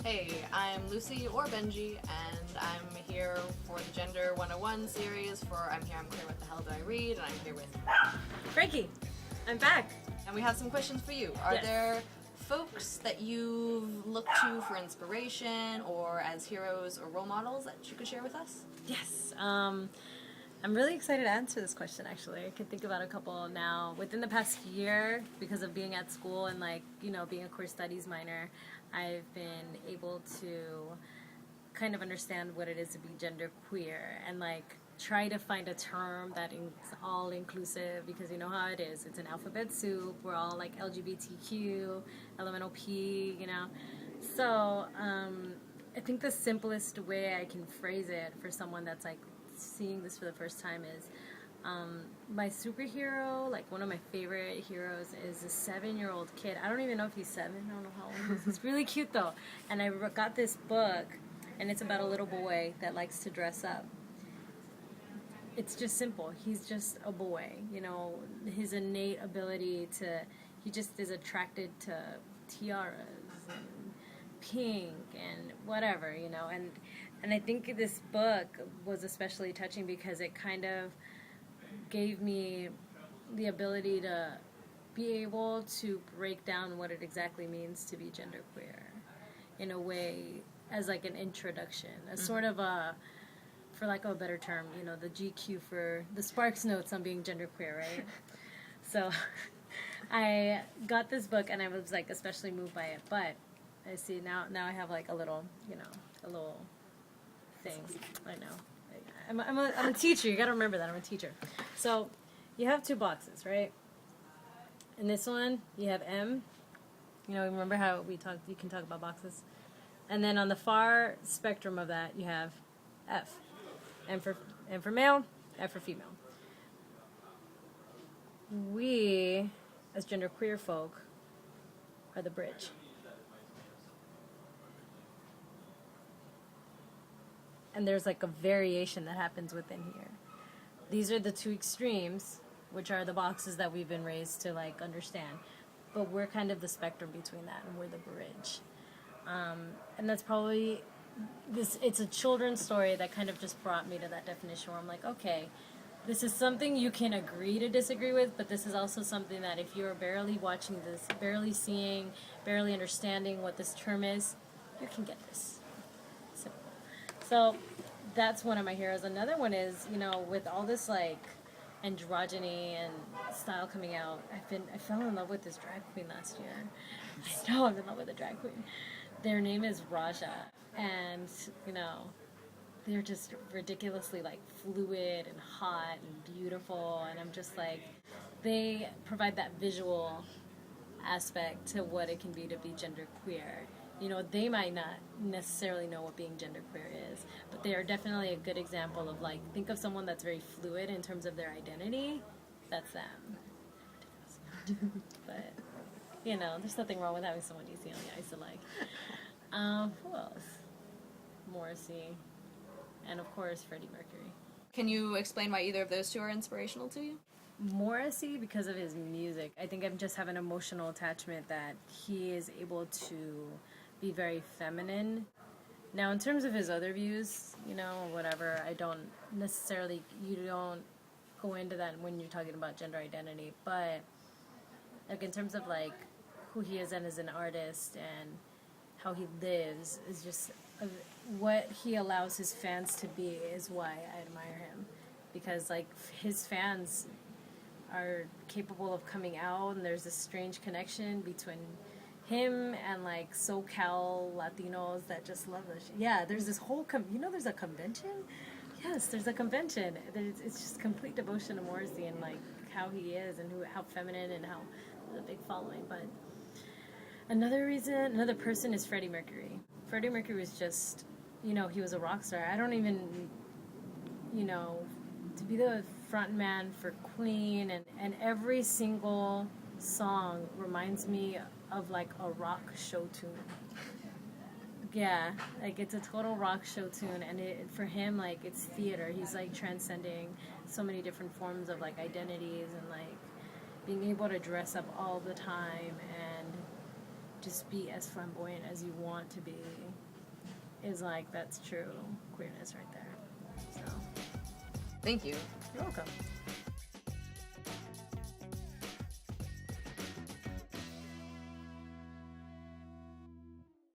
Hey, I'm Lucy or Benji, and I'm here for the Gender 101 series for I'm Queer, What the Hell Do I Read? And I'm here with Frankie, I'm back. And we have some questions for you. Are Yes. there folks that you've looked to for inspiration or as heroes or role models that you could share with us? Yes. I'm really excited to answer this question, actually. I can think about a couple now. Within the past year, because of being at school and, being a queer studies minor, I've been able to kind of understand what it is to be genderqueer and, try to find a term that is all inclusive, because you know how it is. It's an alphabet soup. We're all like LGBTQ, elemental P, So I think the simplest way I can phrase it for someone that's seeing this for the first time is my superhero, one of my favorite heroes, is a 7-year-old kid. I don't even know if he's 7. I don't know how old he is. He's really cute though. And I got this book, and it's about a little boy that likes to dress up. It's just simple. He's just a boy, his innate ability he just is attracted to tiaras and pink and whatever, and I think this book was especially touching because it kind of gave me the ability to be able to break down what it exactly means to be genderqueer in a way, as an introduction, a sort of a, for lack of a better term, the GQ for the Sparks notes on being genderqueer, right? So I got this book and I was especially moved by it, but I see now I have a little, a little thing. I know. I'm a teacher. You got to remember that I'm a teacher. So you have 2 boxes, right? In this one, you have M. Remember how we talked? You can talk about boxes. And then on the far spectrum of that, you have F. M for male, F for female. We, as genderqueer folk, are the bridge. And there's a variation that happens within here. These are the 2 extremes, which are the boxes that we've been raised to understand. But we're kind of the spectrum between that, and we're the bridge. And that's probably it's a children's story that kind of just brought me to that definition where I'm okay, this is something you can agree to disagree with, but this is also something that if you're barely watching this, barely seeing, barely understanding what this term is, you can get this. So that's one of my heroes. Another one is, with all this androgyny and style coming out, I fell in love with this drag queen last year. I know I'm in love with a drag queen. Their name is Raja, and they're just ridiculously fluid and hot and beautiful, and I'm just they provide that visual aspect to what it can be to be genderqueer. They might not necessarily know what being genderqueer is, but they are definitely a good example of think of someone that's very fluid in terms of their identity. That's them. But there's nothing wrong with having someone easy on the ice to like. Who else? Morrissey, and of course Freddie Mercury. Can you explain why either of those 2 are inspirational to you? Morrissey, because of his music. I think I just have an emotional attachment that he is able to be very feminine. Now, in terms of his other views, whatever, I don't necessarily, you don't go into that when you're talking about gender identity, but in terms of who he is and as an artist and how he lives is just what he allows his fans to be is why I admire him, because his fans are capable of coming out, and there's this strange connection between him and SoCal Latinos that just love this. Yeah, there's this whole there's a convention. Yes, there's a convention. It's just complete devotion to Morrissey and how he is and how feminine and how there's a big following. But another person is Freddie Mercury. Freddie Mercury was just, he was a rock star. I don't even, to be the front man for Queen, and every single song reminds me of a rock show tune. Yeah, it's a total rock show tune, and for him, it's theater. He's transcending so many different forms of identities, and being able to dress up all the time and just be as flamboyant as you want to be is like, that's true queerness right there. So Thank you. you're welcome.